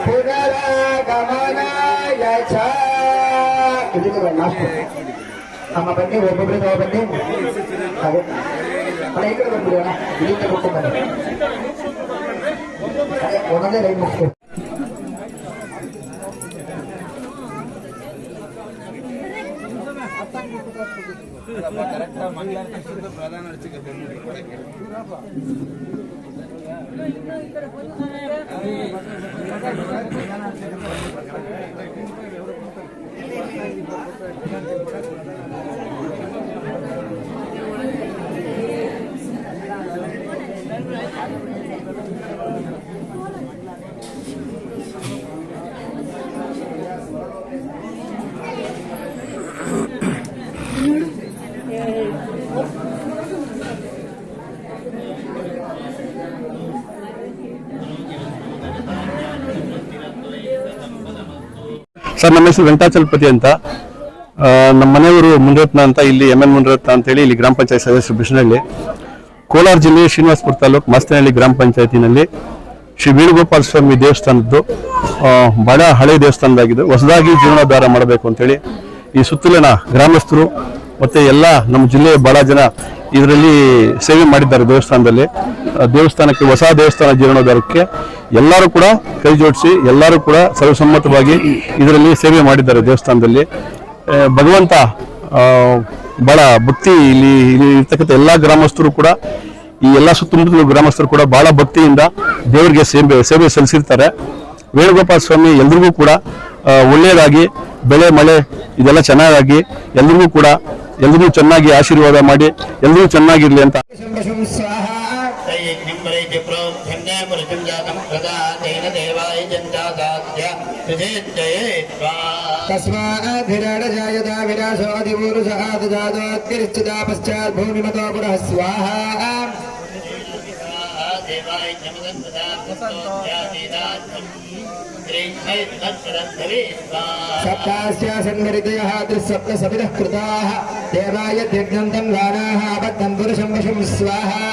पुनरागमनाय च। ನಮ್ಮ ಬನ್ನಿ, ಒಬ್ಬೊಬ್ಬರು ಬನ್ನಿ. ಅಣ್ಣ ಈ ಕಡೆ ಬಂದ್ಬಿಡಿ, ಅಣ್ಣ ಇಲ್ಲಿಂದ ಕೊಟ್ಟು ಬನ್ನಿ. ಒಂದೊಂದೇ ಲೈನ್ ಮುಗಿಸ್ಕೊಡಿ. ಪ್ರಧಾನ ಅರ್ಚಕ ಸರ್, ನಮ್ಮ ಹೆಸರು ವೆಂಕಟಾಚಲಪತಿ ಅಂತ. ನಮ್ಮ ಮನೆಯವರು ಮುನಿರತ್ನ ಅಂತ, ಇಲ್ಲಿ MN ಮುನಿರತ್ನ ಅಂತೇಳಿ, ಇಲ್ಲಿ ಗ್ರಾಮ ಪಂಚಾಯತ್ ಸದಸ್ಯರು ಬಿಸನಹಳ್ಳಿ. ಕೋಲಾರ ಜಿಲ್ಲೆ ಶ್ರೀನಿವಾಸಪುರ ತಾಲೂಕು ಮಾಸ್ತನಹಳ್ಳಿ ಗ್ರಾಮ ಪಂಚಾಯತಿನಲ್ಲಿ ಶ್ರೀ ವೇಣುಗೋಪಾಲ ಸ್ವಾಮಿ ದೇವಸ್ಥಾನದ್ದು ಬಹಳ ಹಳೆ ದೇವಸ್ಥಾನದಾಗಿದೆ. ಹೊಸದಾಗಿ ಜೀರ್ಣೋದ್ಧಾರ ಮಾಡಬೇಕು ಅಂತೇಳಿ ಈ ಸುತ್ತಲಿನ ಗ್ರಾಮಸ್ಥರು ಮತ್ತೆ ಎಲ್ಲ ನಮ್ಮ ಜಿಲ್ಲೆಯ ಬಹಳ ಜನ ಇದರಲ್ಲಿ ಸೇವೆ ಮಾಡಿದ್ದಾರೆ. ದೇವಸ್ಥಾನಕ್ಕೆ ಹೊಸ ದೇವಸ್ಥಾನ ಜೀರ್ಣೋದ್ಧಾರಕ್ಕೆ ಎಲ್ಲರೂ ಕೂಡ ಕೈ ಜೋಡಿಸಿ ಎಲ್ಲರೂ ಕೂಡ ಸರ್ವಸಮ್ಮತವಾಗಿ ಇದರಲ್ಲಿ ಸೇವೆ ಮಾಡಿದ್ದಾರೆ. ದೇವಸ್ಥಾನದಲ್ಲಿ ಭಗವಂತ ಬಹಳ ಭಕ್ತಿ ಇಲ್ಲಿ ಇರ್ತಕ್ಕಂಥ ಎಲ್ಲಾ ಗ್ರಾಮಸ್ಥರು ಕೂಡ, ಈ ಎಲ್ಲಾ ಸುತ್ತಮುತ್ತಲ ಗ್ರಾಮಸ್ಥರು ಕೂಡ ಬಹಳ ಭಕ್ತಿಯಿಂದ ದೇವರಿಗೆ ಸೇವೆ ಸಲ್ಲಿಸಿರ್ತಾರೆ. ವೇಣುಗೋಪಾಲ ಸ್ವಾಮಿ ಎಲ್ರಿಗೂ ಕೂಡ ಒಳ್ಳೆಯದಾಗಿ, ಬೆಳೆ ಮಳೆ ಇದೆಲ್ಲ ಚೆನ್ನಾಗಿ ಎಲ್ರಿಗೂ ಚೆನ್ನಾಗಿ ಆಶೀರ್ವಾದ ಮಾಡಿ ಎಲ್ರಿಗೂ ಚೆನ್ನಾಗಿರ್ಲಿ ಅಂತ. पश्चात् भूमिमतो पुनः स्वाहा सप्तास्यासन्मरितयः त्रिसप्तसविदः कृताः देवाय दिग्नन्दं वानाः अबद्धं पुरुषं वशं स्वाहा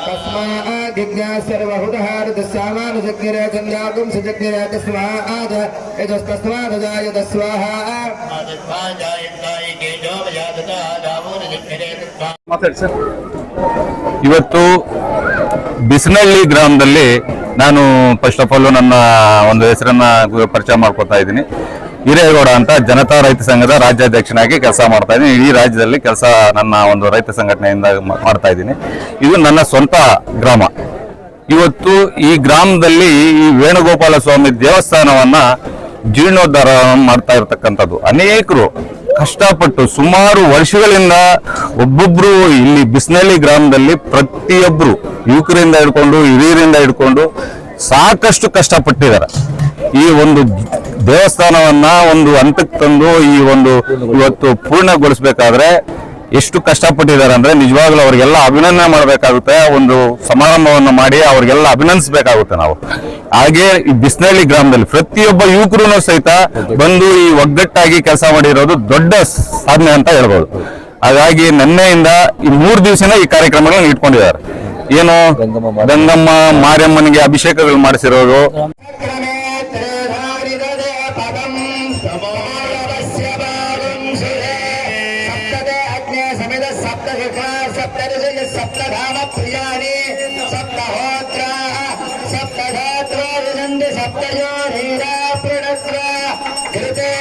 तस्मात् सर्वहुदहारदस्यामानुजग्निरे चन्द्रागुं सुजग्निरे तस्मात् यजस्तस्मात् जायत स्वाहा ಮಾತಾಡಿ ಸರ್. ಇವತ್ತು ಬಿಸನಹಳ್ಳಿ ಗ್ರಾಮದಲ್ಲಿ ನಾನು ಫಸ್ಟ್ ಆಫ್ ಆಲ್ ನನ್ನ ಒಂದು ಹೆಸರನ್ನ ಪರಿಚಯ ಮಾಡ್ಕೊತಾ ಇದ್ದೀನಿ. ಹಿರೇಗೌಡ ಅಂತ ಜನತಾ ರೈತ ಸಂಘದ ರಾಜ್ಯಾಧ್ಯಕ್ಷನಾಗಿ ಕೆಲಸ ಮಾಡ್ತಾ ಇದ್ದೀನಿ. ಇಡೀ ರಾಜ್ಯದಲ್ಲಿ ಕೆಲಸ ನನ್ನ ಒಂದು ರೈತ ಸಂಘಟನೆಯಿಂದ ಮಾಡ್ತಾ ಇದ್ದೀನಿ. ಇದು ನನ್ನ ಸ್ವಂತ ಗ್ರಾಮ. ಇವತ್ತು ಈ ಗ್ರಾಮದಲ್ಲಿ ಈ ವೇಣುಗೋಪಾಲ ಸ್ವಾಮಿ ದೇವಸ್ಥಾನವನ್ನ ಜೀರ್ಣೋದ್ಧಾರ ಮಾಡ್ತಾ ಇರತಕ್ಕಂಥದ್ದು ಅನೇಕರು ಕಷ್ಟಪಟ್ಟು ಸುಮಾರು ವರ್ಷಗಳಿಂದ ಒಬ್ಬೊಬ್ರು ಇಲ್ಲಿ ಬಿಸನಹಳ್ಳಿ ಗ್ರಾಮದಲ್ಲಿ ಪ್ರತಿಯೊಬ್ರು ಯುವಕರಿಂದ ಹಿಡ್ಕೊಂಡು ಹಿರಿಯರಿಂದ ಹಿಡ್ಕೊಂಡು ಸಾಕಷ್ಟು ಕಷ್ಟಪಟ್ಟಿದ್ದಾರೆ. ಈ ಒಂದು ದೇವಸ್ಥಾನವನ್ನ ಒಂದು ಹಂತಕ್ಕೆ ತಂದು ಈ ಒಂದು ಇವತ್ತು ಪೂರ್ಣಗೊಳಿಸಬೇಕಾದ್ರೆ ಎಷ್ಟು ಕಷ್ಟಪಟ್ಟಿದ್ದಾರೆ ಅಂದ್ರೆ ನಿಜವಾಗ್ಲೂ ಅವ್ರಿಗೆಲ್ಲ ಅಭಿನಂದನೆ ಮಾಡಬೇಕಾಗುತ್ತೆ. ಒಂದು ಸಮಾರಂಭವನ್ನು ಮಾಡಿ ಅವ್ರಿಗೆಲ್ಲ ಅಭಿನಂದಿಸಬೇಕಾಗುತ್ತೆ ನಾವು. ಹಾಗೆ ಈ ಬಿಸನಹಳ್ಳಿ ಗ್ರಾಮದಲ್ಲಿ ಪ್ರತಿಯೊಬ್ಬ ಯುವಕರು ಸಹಿತ ಬಂದು ಈ ಒಗ್ಗಟ್ಟಾಗಿ ಕೆಲಸ ಮಾಡಿರೋದು ದೊಡ್ಡ ಸಾಧನೆ ಅಂತ ಹೇಳ್ಬೋದು. ಹಾಗಾಗಿ ನಿನ್ನೆಯಿಂದ ಈ 3 ದಿವಸನ ಈ ಕಾರ್ಯಕ್ರಮಗಳನ್ನ ಇಟ್ಕೊಂಡಿದ್ದಾರೆ. ಏನು ಗಂಗಮ್ಮ ಮಾರಿಯಮ್ಮನಿಗೆ ಅಭಿಷೇಕಗಳು ಮಾಡಿಸಿರೋರು, सप्तधाम प्रियाणि सप्तहोत्र सप्तधात्र सप्तजोरीरा प्रणस्व कृते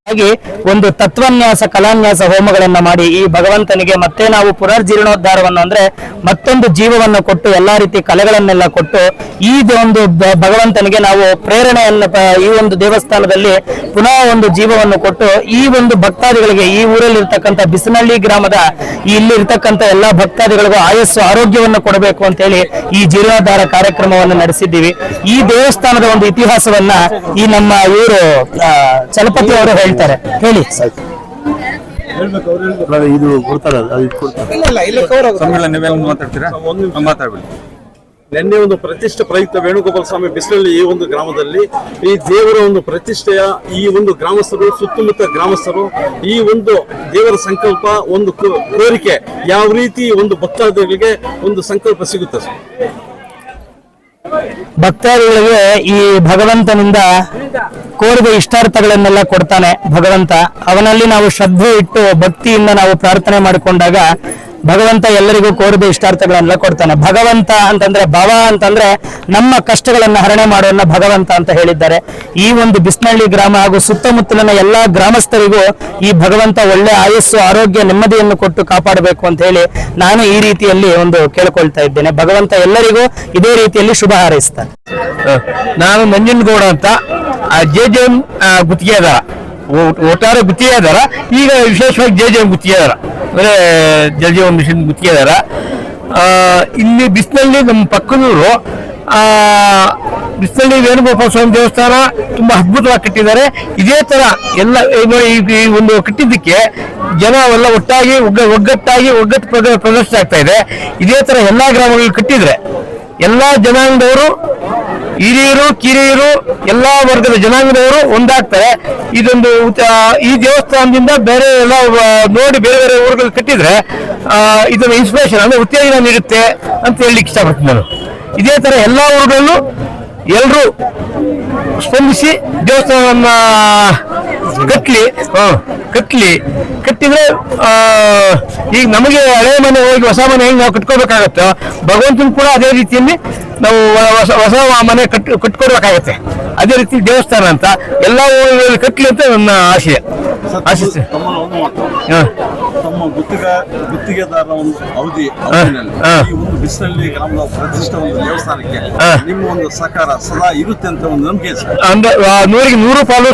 ಹಾಗೆ ಒಂದು ತತ್ವನ್ಯಾಸ ಕಲಾನ್ಯಾಸ ಹೋಮಗಳನ್ನ ಮಾಡಿ ಈ ಭಗವಂತನಿಗೆ ಮತ್ತೆ ನಾವು ಪುನರ್ಜೀರ್ಣೋದ್ಧಾರವನ್ನು ಅಂದ್ರೆ ಮತ್ತೊಂದು ಜೀವವನ್ನು ಕೊಟ್ಟು ಎಲ್ಲಾ ರೀತಿ ಕಲೆಗಳನ್ನೆಲ್ಲ ಕೊಟ್ಟು ಈ ಒಂದು ಭಗವಂತನಿಗೆ ನಾವು ಪ್ರೇರಣೆಯನ್ನು ಈ ಒಂದು ದೇವಸ್ಥಾನದಲ್ಲಿ ಪುನಃ ಒಂದು ಜೀವವನ್ನು ಕೊಟ್ಟು ಈ ಒಂದು ಭಕ್ತಾದಿಗಳಿಗೆ ಈ ಊರಲ್ಲಿ ಇರ್ತಕ್ಕಂಥ ಬಿಸನಹಳ್ಳಿ ಗ್ರಾಮದ ಇಲ್ಲಿರ್ತಕ್ಕಂಥ ಎಲ್ಲಾ ಭಕ್ತಾದಿಗಳಿಗೂ ಆಯಸ್ಸು ಆರೋಗ್ಯವನ್ನು ಕೊಡಬೇಕು ಅಂತ ಹೇಳಿ ಈ ಜೀರ್ಣೋದ್ಧಾರ ಕಾರ್ಯಕ್ರಮವನ್ನು ನಡೆಸಿದ್ದೀವಿ. ಈ ದೇವಸ್ಥಾನದ ಒಂದು ಇತಿಹಾಸವನ್ನ ಈ ನಮ್ಮ ಇವರು ಚಲಪತಿ ಅವರು ಹೇಳ್ತಾರೆ. ಹೇಳಿ. ಇದು ಕೊಡ್ತಾರೆ, ಮಾತಾಡ್ಬಿಡಿ. ನಿನ್ನೆ ಒಂದು ಪ್ರತಿಷ್ಠೆ ಪ್ರಯುಕ್ತ ವೇಣುಗೋಪಾಲ ಸ್ವಾಮಿ ಬಿಸನಹಳ್ಳಿ ಈ ಒಂದು ಗ್ರಾಮದಲ್ಲಿ ಈ ದೇವರ ಒಂದು ಪ್ರತಿಷ್ಠೆಯ ಈ ಒಂದು ಗ್ರಾಮಸ್ಥರು ಸುತ್ತಮುತ್ತ ಗ್ರಾಮಸ್ಥರು ಈ ಒಂದು ದೇವರ ಸಂಕಲ್ಪ ಒಂದು ಕೋರಿಕೆ ಯಾವ ರೀತಿ ಒಂದು ಭಕ್ತಾದಿಗಳಿಗೆ ಒಂದು ಸಂಕಲ್ಪ ಸಿಗುತ್ತೆ ಸರ್? ಭಕ್ತಾದಿಗಳಿಗೆ ಈ ಭಗವಂತನಿಂದ ಕೋರಿದ ಇಷ್ಟಾರ್ಥಗಳನ್ನೆಲ್ಲ ಕೊಡ್ತಾನೆ ಭಗವಂತ. ಅವನಲ್ಲಿ ನಾವು ಶ್ರದ್ಧೆ ಇಟ್ಟು ಭಕ್ತಿಯಿಂದ ನಾವು ಪ್ರಾರ್ಥನೆ ಮಾಡಿಕೊಂಡಾಗ ಭಗವಂತ ಎಲ್ಲರಿಗೂ ಕೋರಿದ ಇಷ್ಟಾರ್ಥಗಳನ್ನೆಲ್ಲ ಕೊಡ್ತಾನೆ. ಭಗವಂತ ಅಂತಂದ್ರೆ ಭವ ಅಂತಂದ್ರೆ ನಮ್ಮ ಕಷ್ಟಗಳನ್ನ ಹರಣೆ ಮಾಡುವನ್ನ ಭಗವಂತ ಅಂತ ಹೇಳಿದ್ದಾರೆ. ಈ ಒಂದು ಬಿಸ್ನಳ್ಳಿ ಗ್ರಾಮ ಹಾಗೂ ಸುತ್ತಮುತ್ತಲಿನ ಎಲ್ಲಾ ಗ್ರಾಮಸ್ಥರಿಗೂ ಈ ಭಗವಂತ ಒಳ್ಳೆ ಆಯಸ್ಸು, ಆರೋಗ್ಯ, ನೆಮ್ಮದಿಯನ್ನು ಕೊಟ್ಟು ಕಾಪಾಡಬೇಕು ಅಂತ ಹೇಳಿ ನಾನು ಈ ರೀತಿಯಲ್ಲಿ ಒಂದು ಕೇಳ್ಕೊಳ್ತಾ ಇದ್ದೇನೆ. ಭಗವಂತ ಎಲ್ಲರಿಗೂ ಇದೇ ರೀತಿಯಲ್ಲಿ ಶುಭ ಹಾರೈಸ್ತಾನೆ. ನಾನು ನಂಜನಗೌಡ ಅಂತ JJM ಗುತ್ತಿಗೆದಾರ, ಒಟ್ಟಾರೆ ಗುತ್ತಿಗೆದಾರ. ಈಗ ವಿಶೇಷವಾಗಿ JJM ಗುತ್ತಿಗೆದಾರ ಅಂದ್ರೆ ಜಲಜೀವನ್ ಮಿಷನ್ ಗುತ್ತಿಗೆದಾರ. ಇಲ್ಲಿ ಬಿಸ್ನಲ್ಲಿ ನಮ್ಮ ಪಕ್ಕದೂರು ಬಿಸ್ನಳ್ಳಿ ವೇಣುಗೋಪಾಲ ಸ್ವಾಮಿ ದೇವಸ್ಥಾನ ತುಂಬಾ ಅದ್ಭುತವಾಗಿ ಕಟ್ಟಿದ್ದಾರೆ. ಇದೇ ತರ ಎಲ್ಲ ಈ ಒಂದು ಕಟ್ಟಿದ್ದಕ್ಕೆ ಜನ ಎಲ್ಲ ಒಟ್ಟಾಗಿ ಒಗ್ಗಟ್ಟು ಪ್ರದರ್ಶನ ಆಗ್ತಾ ಇದೆ. ಇದೇ ತರ ಎಲ್ಲಾ ಗ್ರಾಮಗಳು ಕಟ್ಟಿದ್ರೆ ಎಲ್ಲಾ ಜನಾಂಗದವರು, ಹಿರಿಯರು, ಕಿರಿಯರು, ಎಲ್ಲಾ ವರ್ಗದ ಜನಾಂಗದವರು ಒಂದಾಗ್ತಾರೆ. ಇದೊಂದು ಈ ದೇವಸ್ಥಾನದಿಂದ ಬೇರೆ ಎಲ್ಲ ನೋಡಿ ಬೇರೆ ಬೇರೆ ಊರುಗಳು ಕಟ್ಟಿದ್ರೆ ಇದೊಂದು ಇನ್ಸ್ಪಿರೇಷನ್ ಅಂದ್ರೆ ಉತ್ತೇಜನ ನೀಡುತ್ತೆ ಅಂತ ಹೇಳಲಿಕ್ಕೆ ಇಷ್ಟಪಡ್ತೀನಿ ನಾನು. ಇದೇ ತರ ಎಲ್ಲಾ ಊರುಗಳಲ್ಲೂ ಎಲ್ಲರೂ ಸ್ಪಂದಿಸಿ ದೇವಸ್ಥಾನವನ್ನ ಕಟ್ಟಿದ್ರೆ ಈಗ ನಮಗೆ ಹಳೆ ಮನೆ ಹೋಗಿ ಹೊಸ ಮನೆ ಹೆಂಗೆ ನಾವು ಕಟ್ಕೋಬೇಕಾಗತ್ತೋ ಭಗವಂತನ ಕೂಡ ಅದೇ ರೀತಿಯಲ್ಲಿ ನಾವು ಹೊಸ ಮನೆ ಕಟ್ಕೊಡ್ಬೇಕಾಗತ್ತೆ. ಅದೇ ರೀತಿ ದೇವಸ್ಥಾನ ಅಂತ ಎಲ್ಲ ಊರುಗಳಲ್ಲಿ ಕಟ್ಟಲಿ ಅಂತ ನನ್ನ ಆಶಿಸ್ತೆ. ತಮ್ಮ ಗುತ್ತಿಗೆದಾರ ಒಂದು ಅವಧಿನಲ್ಲಿ ಈ ಒಂದು ಬಿಸ್ನಳ್ಳಿ ಗ್ರಾಮದ ಪ್ರತಿಷ್ಠ ಒಂದು ದೇವಸ್ಥಾನಕ್ಕೆ ನಿಮ್ಮ ಒಂದು ಸಹಕಾರ ಸದಾ ಇರುತ್ತೆ ಅಂತ ಒಂದು ನಂಬಿಕೆ ಸರ್. ಅಂದ್ರೆ 100% ಪಾಲು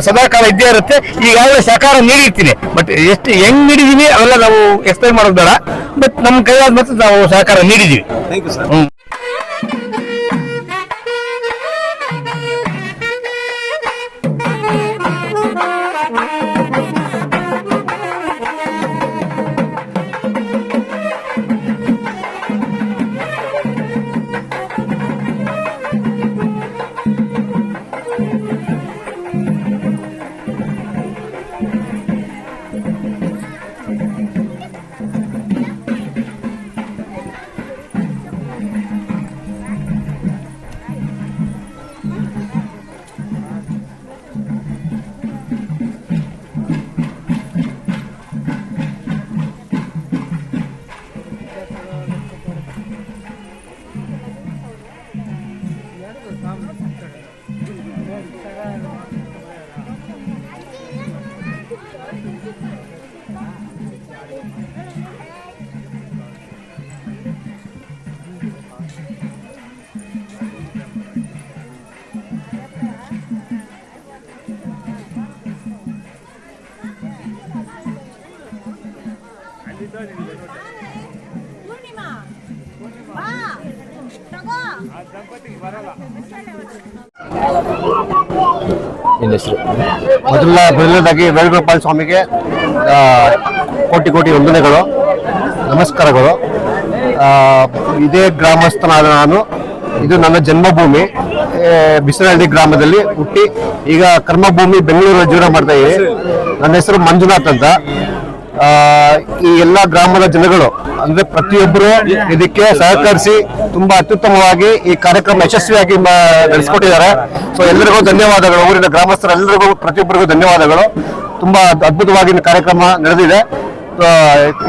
ಸದಾಕಾಲ ಇದ್ದೇ ಇರುತ್ತೆ. ಈಗಾಗಲೇ ಸಹಕಾರ ನೀಡಿರ್ತೀನಿ, ಬಟ್ ಎಷ್ಟು ಹೆಂಗ್ ನೀಡಿದೀವಿ ಅವೆಲ್ಲ ನಾವು ಎಕ್ಸ್ಪ್ಲೈನ್ ಮಾಡೋದು ಬೇಡ. ಬಟ್ ನಮ್ಮ ಕೈಯಾದ ಮತ್ತೆ ನಾವು ಸಹಕಾರ ನೀಡಿದೀವಿ. Thank you sir. ಮೊದಲನೇದಾಗಿ ವೇಣುಗೋಪಾಲ ಸ್ವಾಮಿಗೆ ಕೋಟಿ ವಂದನೆಗಳು, ನಮಸ್ಕಾರಗಳು. ಇದೇ ಗ್ರಾಮಸ್ಥನಾದ ನಾನು, ಇದು ನನ್ನ ಜನ್ಮಭೂಮಿ. ಬಿಸನಹಳ್ಳಿ ಗ್ರಾಮದಲ್ಲಿ ಹುಟ್ಟಿ ಈಗ ಕರ್ಮಭೂಮಿ ಬೆಂಗಳೂರಲ್ಲಿ ಜೀವನ ಮಾಡ್ತಾ ಇದ್ದೀನಿ. ನನ್ನ ಹೆಸರು ಮಂಜುನಾಥ್ ಅಂತ. ಈ ಎಲ್ಲ ಗ್ರಾಮದ ಜನಗಳು ಅಂದ್ರೆ ಪ್ರತಿಯೊಬ್ಬರು ಇದಕ್ಕೆ ಸಹಕರಿಸಿ ತುಂಬಾ ಅತ್ಯುತ್ತಮವಾಗಿ ಈ ಕಾರ್ಯಕ್ರಮ ಯಶಸ್ವಿಯಾಗಿ ನಡೆಸಿಕೊಟ್ಟಿದ್ದಾರೆ. ಸೊ ಎಲ್ಲರಿಗೂ ಧನ್ಯವಾದಗಳು. ಊರಿನ ಗ್ರಾಮಸ್ಥರೆಲ್ಲರಿಗೂ ಪ್ರತಿಯೊಬ್ಬರಿಗೂ ಧನ್ಯವಾದಗಳು. ತುಂಬಾ ಅದ್ಭುತವಾಗಿ ಕಾರ್ಯಕ್ರಮ ನಡೆದಿದೆ.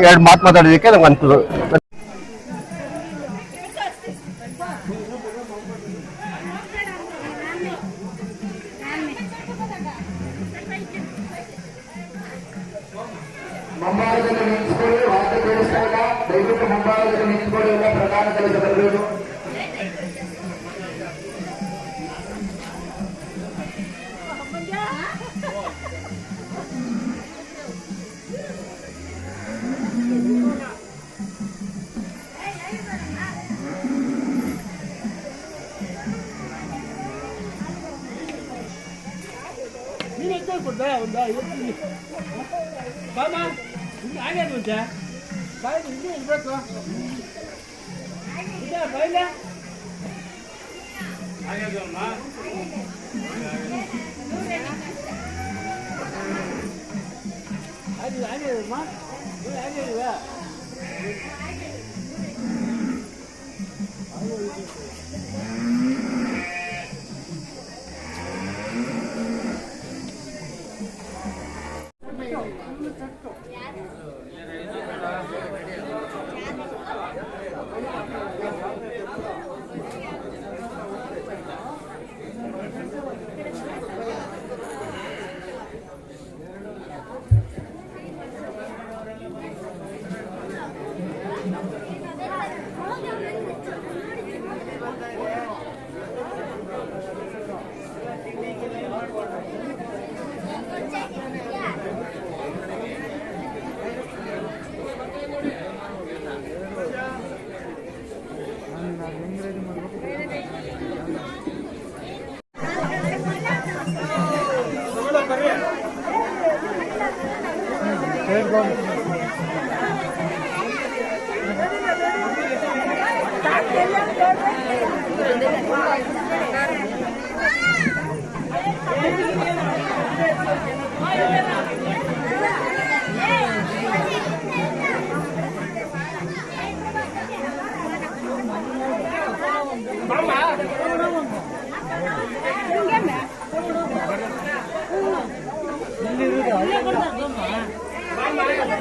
ಎರಡು ಮಾತು ಮಾತಾಡೋದಕ್ಕೆ ನಮ್ಗೆ ಅನುಕೂಲ. ಮುಂಭಾಗದಲ್ಲಿ ನಿಂತ್ಕೊಳ್ಳಿ, ವಾದ್ಯ ಕೇಳಿಸ್ತಾ ಇಲ್ಲ, ದಯವಿಟ್ಟು ಮುಂಭಾಗದಲ್ಲಿ ನಿಂತ್ಕೊಳ್ಳಿ, ಎಲ್ಲ ಪ್ರಧಾನ ಕೆಲಸ ಬರಬೇಕು.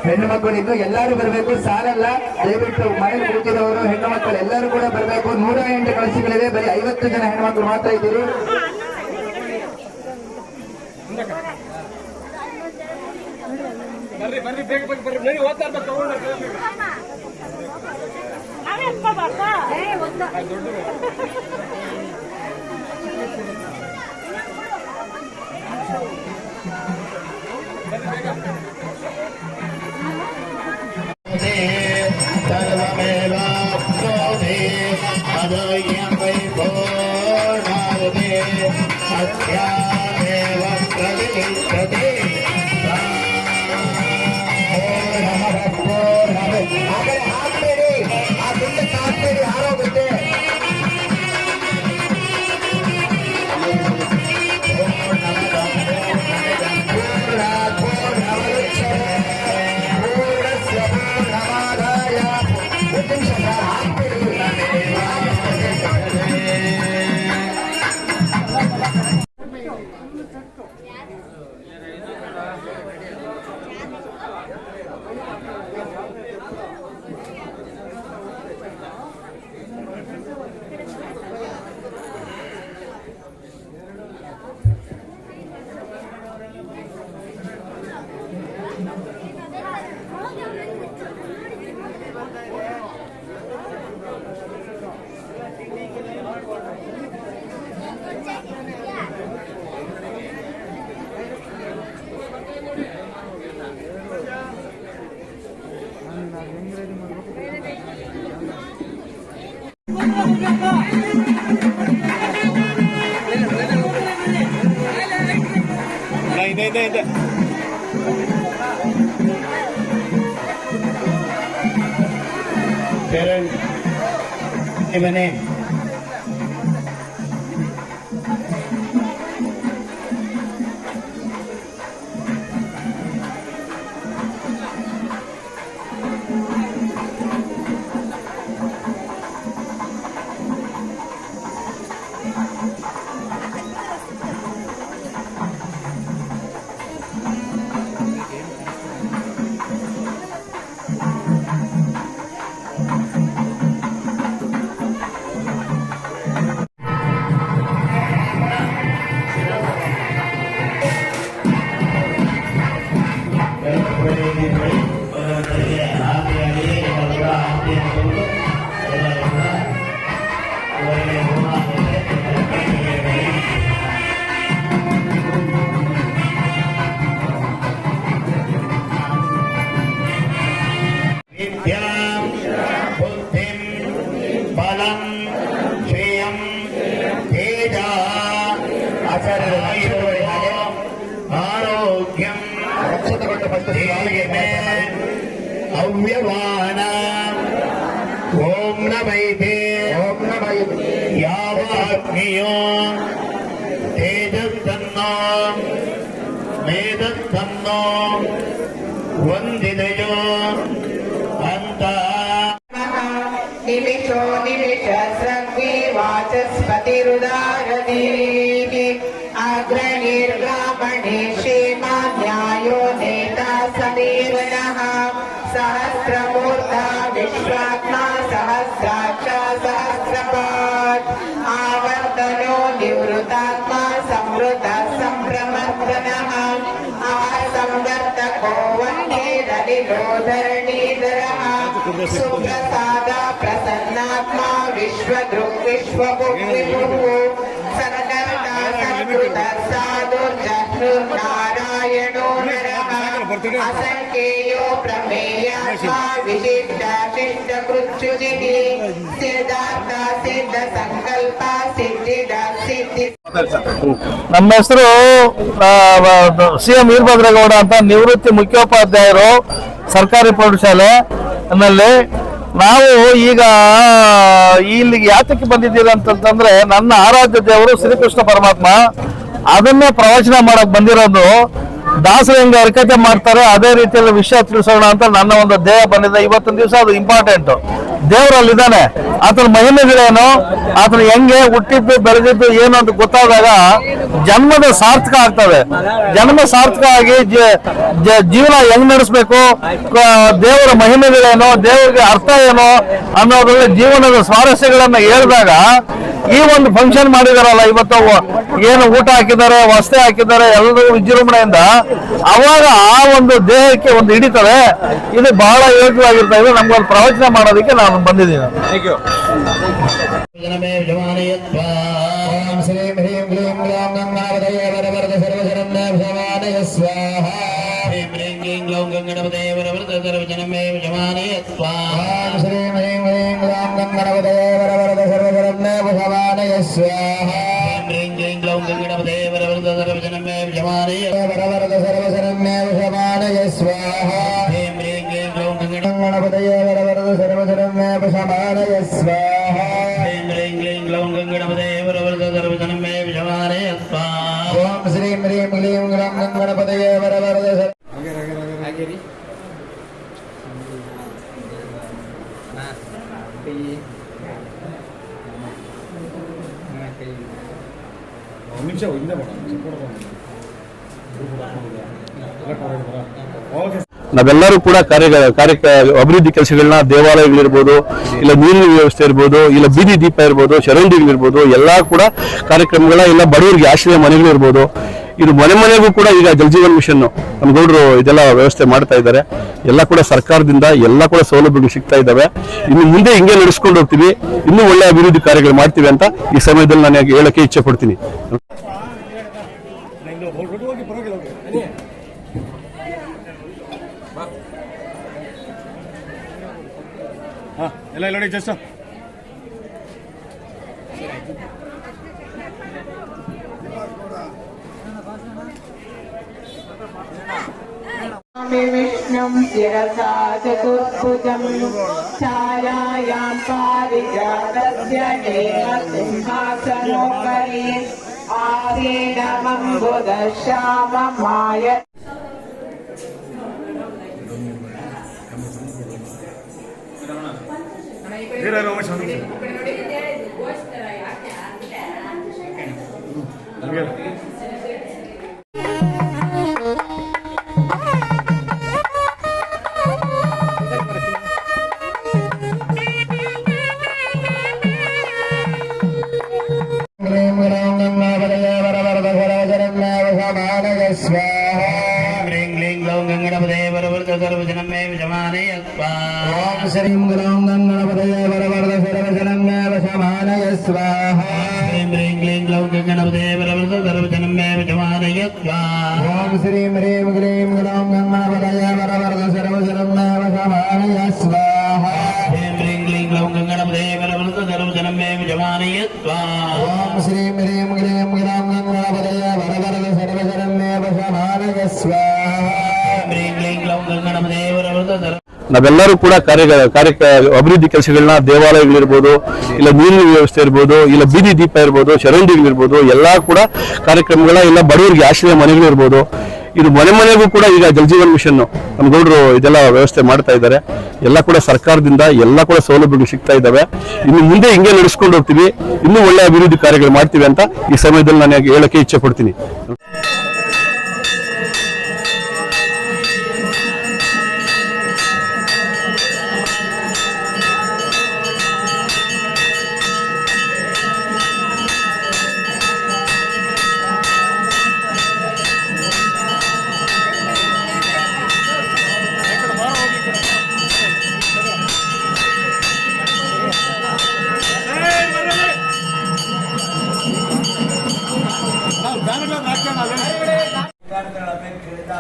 ಹೆಣ್ಣು ಮಕ್ಕಳು ಇನ್ನು ಎಲ್ಲರೂ ಬರಬೇಕು, ಸಾಲಲ್ಲ. ದಯವಿಟ್ಟು ಮನೇಲಿ ಕೂತಿರೋರು ಹೆಣ್ಣು ಮಕ್ಕಳು ಎಲ್ಲರೂ ಕೂಡ ಬರಬೇಕು. 108 ಕಳಸಿಗಳಿವೆ, ಬರೀ 50 ಜನ ಹೆಣ್ಣು ಮಕ್ಕಳು ಮಾತ್ರ ಇದ್ದೀರಿ. ಆರೋಗುತ್ತೆ. ಇದೆ ಮನೆ ಆರೋಗ್ಯಂ ಅವ್ಯವಾನ ಓಂ ನಮೈತೆ ಯಾವ ಅಗ್ನಿಯೋ ತೇಜಸ್ಸನ್ನೋ ಮೇಧಸ್ಸನ್ನೋ ವಂದಿದೆಯೋ ಅಂತ निमिषो निमिष स्रग्वी वाचस्पतिरुदारदीः अग्रणीर्ब्राह्मणे क्षेमान्यायो नेता समीरणः सहस्रमूर्धा विश्वात्मा सहस्राक्ष सहस्रपात् आवर्तनो निवृतात्मा संवृतः सम्प्रमर्दनः आसंवर्तको वह्नेरनिलो धरणीधरः सुप्रसाद प्रसन्नात्मा विश्वदृक् विश्वभुक्विभुः सर्वकर्ता सत्कृतः साधुर्जह्नुर्नारायणो नरः असंख्येयो प्रमेयात्मा विशिष्ट शिष्ट कृत्युजिः सिद्धार्थ सिद्ध संकल्प सिद्धिद सिद्धि. ನಮ್ಮ ಹೆಸರು CM ವೀರಭದ್ರೇಗೌಡ ಅಂತ, ನಿವೃತ್ತಿ ಮುಖ್ಯೋಪಾಧ್ಯಾಯರು ಸರ್ಕಾರಿ ಪ್ರೌಢಶಾಲೆ ನಲ್ಲಿ. ನಾವು ಈಗ ಇಲ್ಲಿಗೆ ಯಾತಕ್ಕೆ ಬಂದಿದ್ದೀವಿ ಅಂತಂದ್ರೆ, ನನ್ನ ಆರಾಧ್ಯ ದೇವರು ಶ್ರೀಕೃಷ್ಣ ಪರಮಾತ್ಮ, ಅದನ್ನೇ ಪ್ರವಚನ ಮಾಡಕ್ ಬಂದಿರೋದು. ದಾಸರು ಹೆಂಗೆ ಹರಕತೆ ಮಾಡ್ತಾರೆ ಅದೇ ರೀತಿಯಲ್ಲಿ ವಿಷಯ ತಿಳಿಸೋಣ ಅಂತ ನನ್ನ ಒಂದು ದೇಹ ಬಂದಿದೆ. ಇವತ್ತಿನ ದಿವಸ ಅದು ಇಂಪಾರ್ಟೆಂಟ್. ದೇವರಲ್ಲಿದ್ದಾನೆ, ಆತನ ಮಹಿಮೆಗಳೇನು, ಆತನ ಹೆಂಗೆ ಹುಟ್ಟಿದ್ದು ಬೆಳೆದಿದ್ದು ಏನು ಅಂತ ಗೊತ್ತಾದಾಗ ಜನ್ಮದ ಸಾರ್ಥಕ ಆಗ್ತದೆ. ಜನ್ಮ ಸಾರ್ಥಕ ಆಗಿ ಜೀವನ ಹೆಂಗ್ ನಡೆಸ್ಬೇಕು, ದೇವರ ಮಹಿಮೆಗಳೇನು, ದೇವರಿಗೆ ಅರ್ಥ ಏನು ಅನ್ನೋದ್ರಲ್ಲಿ ಜೀವನದ ಸ್ವಾರಸ್ಯಗಳನ್ನ ಹೇಳಿದಾಗ, ಈ ಒಂದು ಫಂಕ್ಷನ್ ಮಾಡಿದಾರಲ್ಲ ಇವತ್ತು, ಏನು ಊಟ ಹಾಕಿದ್ದಾರೆ, ವಸ್ತೆ ಹಾಕಿದ್ದಾರೆ, ಎಲ್ಲರೂ ವಿಜೃಂಭಣೆಯಿಂದ, ಅವಾಗ ಆ ಒಂದು ದೇಹಕ್ಕೆ ಒಂದು ಹಿಡಿತದೆ. ಇದು ಬಹಳ ಯೋಗ್ಯವಾಗಿರ್ತಾ ಇದೆ. ನಮ್ಗೊಂದು ಪ್ರವಚನ ಮಾಡೋದಕ್ಕೆ ನಾನು ಬಂದಿದ್ದೀನಿ. ನಾವೆಲ್ಲರೂ ಕೂಡ ಅಭಿವೃದ್ಧಿ ಕೆಲಸಗಳನ್ನ, ದೇವಾಲಯಗಳಿರ್ಬೋದು, ಇಲ್ಲ ನೀರಿನ ವ್ಯವಸ್ಥೆ ಇರ್ಬೋದು, ಇಲ್ಲ ಬೀದಿ ದೀಪ ಇರ್ಬೋದು, ಚರಂಡಿಗಳಿರ್ಬೋದು, ಎಲ್ಲ ಕೂಡ ಕಾರ್ಯಕ್ರಮಗಳ, ಇಲ್ಲ ಬಡವರಿಗೆ ಆಶ್ರಯ ಮನೆಗಳಿರ್ಬೋದು, ಇದು ಮನೆ ಮನೆಗೂ ಕೂಡ ಈಗ ಜಲಜೀವನ್ ಮಿಷನ್ ನಮ್ಮ ಗೌಡರು ಇದೆಲ್ಲ ವ್ಯವಸ್ಥೆ ಮಾಡ್ತಾ ಇದ್ದಾರೆ. ಎಲ್ಲ ಕೂಡ ಸರ್ಕಾರದಿಂದ ಎಲ್ಲ ಕೂಡ ಸೌಲಭ್ಯಗಳು ಸಿಗ್ತಾ ಇದ್ದಾವೆ. ಇನ್ನು ಮುಂದೆ ಹಿಂಗೆ ನಡೆಸ್ಕೊಂಡು ಹೋಗ್ತೀವಿ, ಇನ್ನೂ ಒಳ್ಳೆ ಅಭಿವೃದ್ಧಿ ಕಾರ್ಯಗಳು ಮಾಡ್ತೀವಿ ಅಂತ ಈ ಸಮಯದಲ್ಲಿ ನಾನು ಹೇಳಕ್ಕೆ ಇಚ್ಛೆ ಪಡ್ತೀನಿ. ಎಲ್ಲ ನೋಡಿ ಜಸ್ಟ್ विष्णुं शिरसा चतुर्भुजं छायायां पारिजातस्य सिंहासनोपरि आसीनमम्बुदश्याममाय. ನಾವೆಲ್ಲರೂ ಕೂಡ ಅಭಿವೃದ್ಧಿ ಕೆಲಸಗಳನ್ನ, ದೇವಾಲಯಗಳಿರ್ಬೋದು, ಇಲ್ಲ ನೀರಿನ ವ್ಯವಸ್ಥೆ ಇರ್ಬೋದು, ಇಲ್ಲ ಬೀದಿ ದೀಪ ಇರ್ಬೋದು, ಚರಂಡಿಗಳಿರ್ಬೋದು, ಎಲ್ಲ ಕೂಡ ಕಾರ್ಯಕ್ರಮಗಳ, ಇಲ್ಲ ಬಡವರಿಗೆ ಆಶ್ರಯ ಮನೆಗಳಿರ್ಬೋದು, ಇದು ಮನೆ ಮನೆಗೂ ಕೂಡ ಈಗ ಜಲಜೀವನ್ ಮಿಷನ್ ನಮ್ಮ ಗೌಡರು ಇದೆಲ್ಲ ವ್ಯವಸ್ಥೆ ಮಾಡ್ತಾ ಇದ್ದಾರೆ. ಎಲ್ಲ ಕೂಡ ಸರ್ಕಾರದಿಂದ ಎಲ್ಲ ಕೂಡ ಸೌಲಭ್ಯಗಳು ಸಿಗ್ತಾ ಇದ್ದಾವೆ. ಇನ್ನು ಮುಂದೆ ಹಿಂಗೆ ನಡೆಸ್ಕೊಂಡು ಹೋಗ್ತೀವಿ, ಇನ್ನೂ ಒಳ್ಳೆ ಅಭಿವೃದ್ಧಿ ಕಾರ್ಯಗಳು ಮಾಡ್ತೀವಿ ಅಂತ ಈ ಸಮಯದಲ್ಲಿ ನಾನು ಹೇಳಕ್ಕೆ ಇಚ್ಛೆ ಪಡ್ತೀನಿ.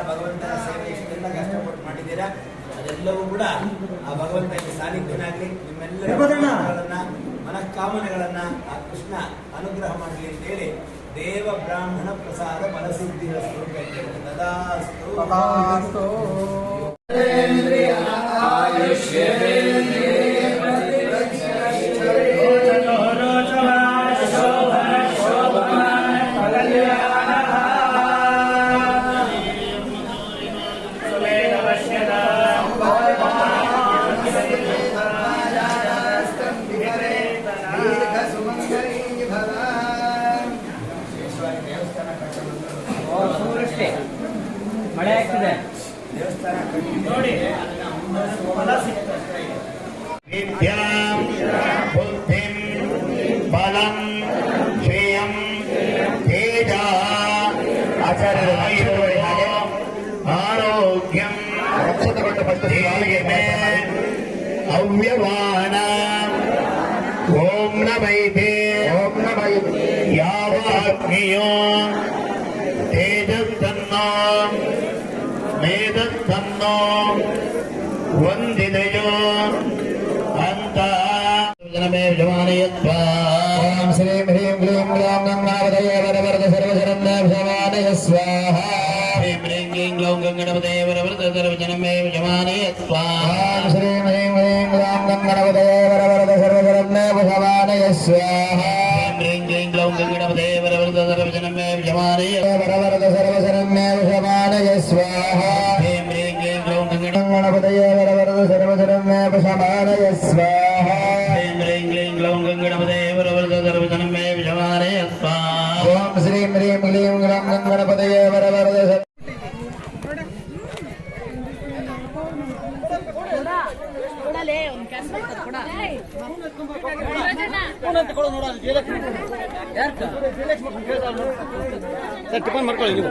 ಭಗವಂತನ ಸೇವೆ ಇಷ್ಟೆಲ್ಲ ಪ್ರಸಾದ ಫಲಸಿದ್ಧಿರಸ್ತು ತದಾಸ್ತು. ಮಳೆ ಆಗ್ತಿದೆ ನೋಡಿ ವಿದ್ಯಾಂ ಬುದ್ಧಿಂ ಬಲಂ ಶ್ರೇಯಂ ತೇಜ ಆರೋಗ್ಯಂ ಅವ್ಯವಾನ ಓಂ ನಮೈತೆ ಯಾವ ಅಗ್ನಿಯೋ ತೇಜಸ್ತನ್ನೋ ಮೇಧಸ್ತನ್ನೋ ವಂದಿದಯೋ ಅಂತ ಜನಮೇ ಜಮಾನಯತ್ವಾ. ಓಂ ಶ್ರೀಂ ಹ್ರೀಂ ಕ್ಲೀಂ ಗ್ಲೌಂ ಗಂಗಾವದಯ ವರವರದ ಸರ್ವಶರಣ್ಯ ಭವಾನಯ ಸ್ವಾಹಾ. ಹ್ರೀಂ ಹ್ರೀಂ ಕ್ಲೀಂ ಗ್ಲೌಂ ಗಂಗಣಪತಯ ವರವರದ ಸರ್ವಜನಮೇ ಜಮಾನಯತ್ವಾ. ಓಂ ಶ್ರೀಂ ಹ್ರೀಂ ಕ್ಲೀಂ ಗ್ಲೌಂ ಗಂಗಣಪತಯ ವರವರದ ಸರ್ವಶರಣ್ಯ ಭವಾನಯ ಸ್ವಾಹಾ. ಹ್ರೀಂ ಹ್ರೀಂ ಕ್ಲೀಂ ಗ್ಲೌಂ ಗಂಗಣಪತಯ ವರವರದ ಸರ್ವಜನಮೇ ಜಮಾನಯ ವರವರದ ಸರ್ವಶರಣ್ಯ ಭವಾನಯ ಸ್ವಾಹಾ. ಹ್ರೀಂ ಹ್ರೀಂ ಕ್ಲೀಂ ಗ್ಲೌಂ ಗಂಗಣಪತಯ ವರವರದ ಸರ್ವಶರಣ್ಯ ಭವಾನಯ ಸ್ವಾಹಾ. ಹ್ರೀಂ ಹ್ರೀಂ ಕ್ಲೀಂ ಗ್ಲೌಂ ಗಂಗಣಪತಯ ವರವರದ ಸರ್ವಜನಮೇ ಜಮಾನಯ ಸ್ವಾಹಾ. ಓಂ ಶ್ರೀಂ ಹ್ರೀಂ ಕ್ಲೀಂ ಗ್ಲೌಂ ಗಂಗಣಪತಯ ವರವರದ ಟಿಫನ್ ಮಾಡ್ಕೊಳ್ಳಿ ನೀವು.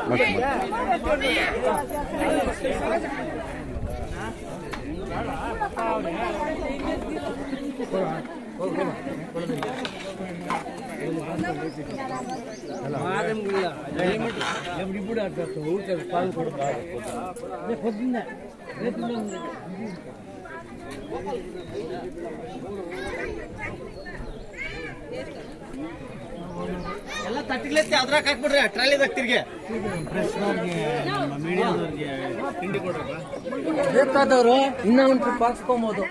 ಎಲ್ಲ ತಟ್ಟಿಗ್ಲೆತ್ತಿ ಅದ್ರಾಗ ಹಾಕ್ಬಿಡ್ರಿ ಟ್ರಾಲಿದಾಗ ತಿರ್ಗಿ ಮೀಡಿಯಾದವ್ರಿಗೆ ತಿಂಡಿ ಕೊಡ್ರಪ್ಪ. ಬೇಕಾದವರು ಇನ್ನೂ ಒಂದು ಟ್ರಿಪ್ ಹಾಕ್ಸ್ಕೊಬೋದು.